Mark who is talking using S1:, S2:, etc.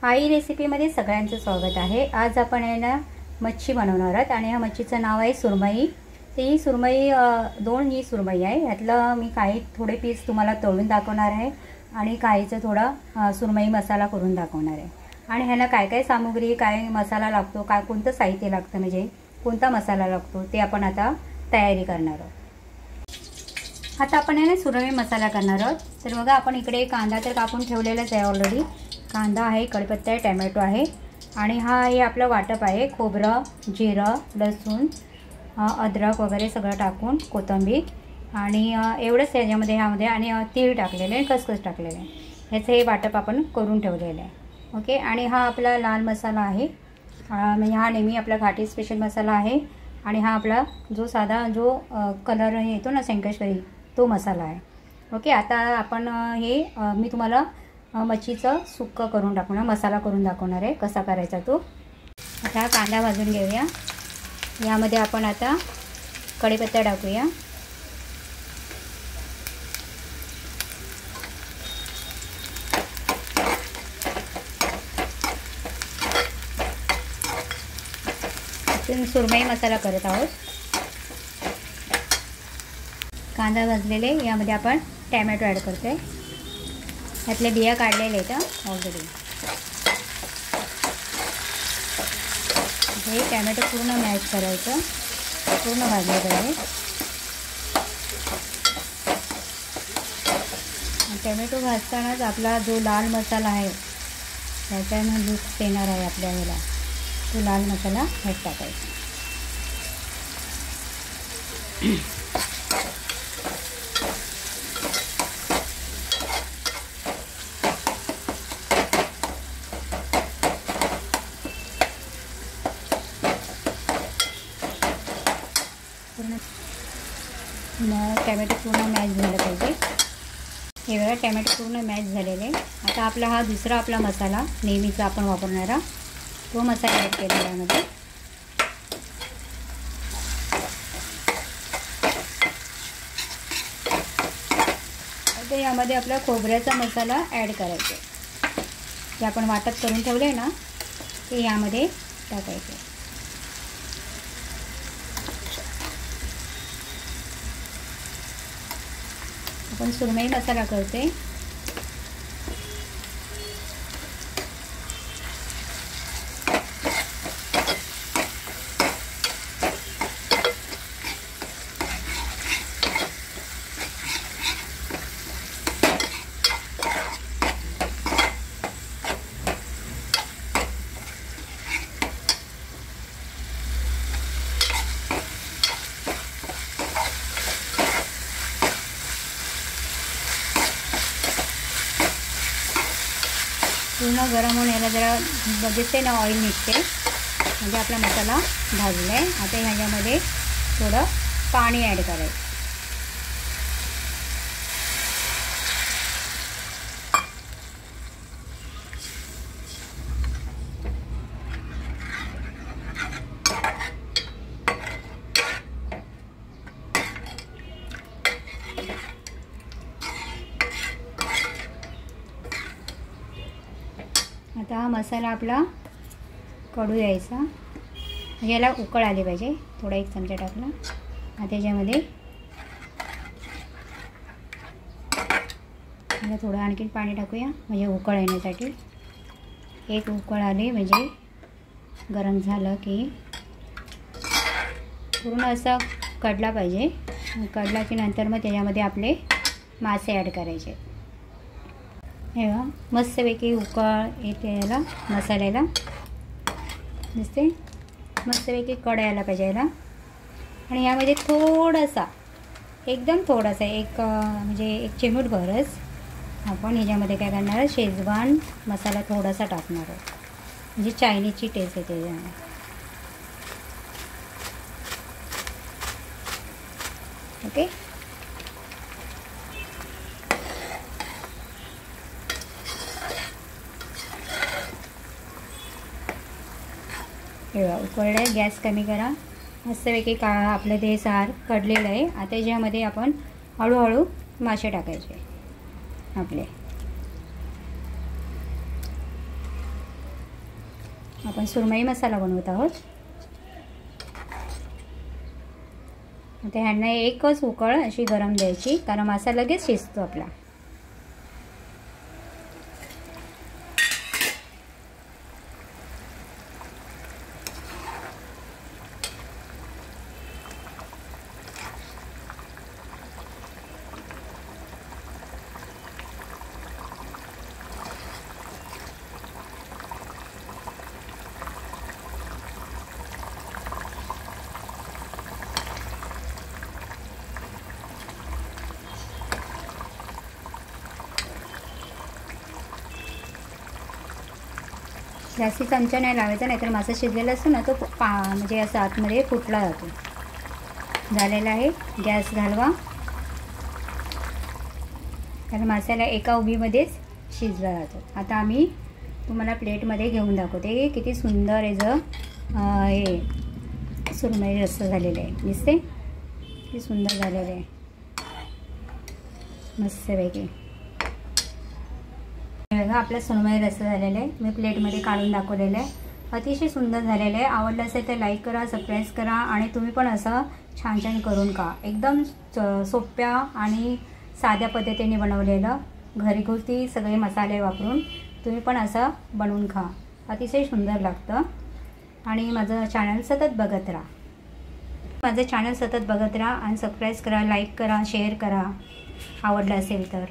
S1: आई रेसिपीमध्ये सगळ्यांचं स्वागत आहे। आज आपण आहे ना मच्छी बनवणार आहोत आणि ह्या मच्छीचं नाव आहे सुरमई। ही सुरमई दोन ही सुरमई आहे। यातलं मी काही थोडे पीस तुम्हाला तळून दाखवणार आहे आणि काहीचं थोडा सुरमई मसाला करून दाखवणार आहे। आणि ह्याला काय काय सामग्री, काय मसाला लागतो, काय कोणतं साहित्य लागतं, म्हणजे कोणता मसाला लागतो ते आपण आता तयारी करणार आहोत। आता आपण आहे ना सुरमई मसाला करणार आहोत। तर बघा, आपण इकडे कांदा तर कापून ठेवलेलाच आहे ऑलरेडी। कांदा आहे, कढीपत्ता आहे, टोमॅटो आहे आणि हा आहे आपला वाटप आहे। खोबरं, जिरं, लसूण, अद्रक वगैरे सगळं टाकून, कोथिंबीर आणि एवढंच याच्यामध्ये ह्यामध्ये आणि तीळ टाकलेले आहे, खसखस टाकलेले आहे। ह्याचं हे वाटप आपण करून ठेवलेलं आहे। ओके। आणि हा आपला लाल मसाला आहे, म्हणजे हा नेहमी आपला घाटी स्पेशल मसाला आहे। आणि हा आपला जो साधा जो कलर येतो ना संकेश्वरी, तो मसाला आहे। ओके। आता आपण हे मी तुम्हाला मच्छीचं सुक्कं करून टाकणार, मसाला करून दाखवणार आहे कसा करायचा तो। आता कांदा भाजून घेऊया। यामध्ये आपण आता कढीपत्ता टाकूया, आपण सुरमई मसाला करत आहोत। कांदा भाजलेले, यामध्ये आपण टोमॅटो ॲड करतोय। यातले बिया काढलेले आहेत ऑलरेडी। हे टोमॅटो पूर्ण मॅश करायचं, पूर्ण भाजलं पाहिजे। टोमॅटो भाजतानाच आपला जो लाल मसाला आहे त्याच्यानं लुक येणार आहे आपल्या ह्याला, तो लाल मसाला ह्यात टाकायचा। टोमॅटो पूर्ण मॅश झालं पाहिजे। हे बघा, टोमॅटो पूर्ण मॅश झालेले। आता आपला हा दुसरा आपला मसाला नेहमीचा आपण वापरणारा तो मसाला ॲड केलेला यामध्ये। आता यामध्ये आपला खोबऱ्याचा मसाला ॲड करायचा, जे आपण वाटप करून ठेवलं आहे ना ते यामध्ये टाकायचं। आपण सुरमई मसाला करते। पूर्ण गरम होऊन याला जरा दिसते ना ऑइल निघते, म्हणजे आपला मसाला भाजला आहे। आता ह्याच्यामध्ये थोडं पाणी ॲड करायचं। आता हा मसाला आपला कडू यायचा, याला उकळ आली पाहिजे। थोडा एक चमचा टाकला। आता त्याच्यामध्ये याला थोडं आणखी पाणी टाकूया, म्हणजे उकळ येण्यासाठी। एक उकळ आली म्हणजे गरम झालं की पूर्ण असा कडला पाहिजे। कडला की नंतर मग त्याच्यामध्ये आपले मासे ॲड करायचे। हे बघा, मस्तपैकी उकळ येते याला, मसाल्याला दिसते, मस्तपैकी कड यायला पाहिजे याला। आणि यामध्ये थोडासा, एकदम थोडासा म्हणजे एक चिमूटभरच आपण ह्याच्यामध्ये काय करणार, शेजवान मसाला थोडासा टाकणार आहोत, म्हणजे चायनीजची टेस्ट येते याच्यामध्ये। ओके। उकळले, गॅस कमी करा। मस्तपैकी आपलं ते सार कडलेलं आहे। आता याच्यामध्ये आपण हळूहळू मासे टाकायचे आपले। आपण सुरमई मसाला बनवत आहोत. आता ह्यांना एकच उकळ अशी गरम द्यायची, कारण मसाला लगेच शिजतो आपला. जास्ती चमचा नाही लावायचा, नाहीतर मासा शिजलेला असतो ना तो म्हणजे असं आतमध्ये फुटला जातो. झालेला आहे. गॅस घालवा, कारण मासाला एका उभीमध्येच शिजला जातो. आता आम्ही तुम्हाला प्लेटमध्ये घेऊन दाखवते. किती सुंदर याचं हे सुरमई रस्सा झालेलं आहे. दिसते किती सुंदर झालेलं आहे, मस्तपैकी. आपला सुरमई रस्सा झालेला आहे. मी प्लेटमध्ये काढून दाखवलेलं आहे. अतिशय सुंदर झालेलं आहे. आवडलं असेल तर लाईक करा, सबस्क्राईब करा आणि तुम्ही पण असं छान छान करून खा. एकदम सोप्या आणि साध्या पद्धतीने बनवलेलं, घरगुती सगळे मसाले वापरून तुम्ही पण असं बनवून खा. अतिशय सुंदर लागतं. आणि माझं चॅनल सतत बघत राहा. माझं चॅनल सतत बघत राहा आणि सबस्क्राईब करा, लाईक करा, शेअर करा आवडलं असेल तर.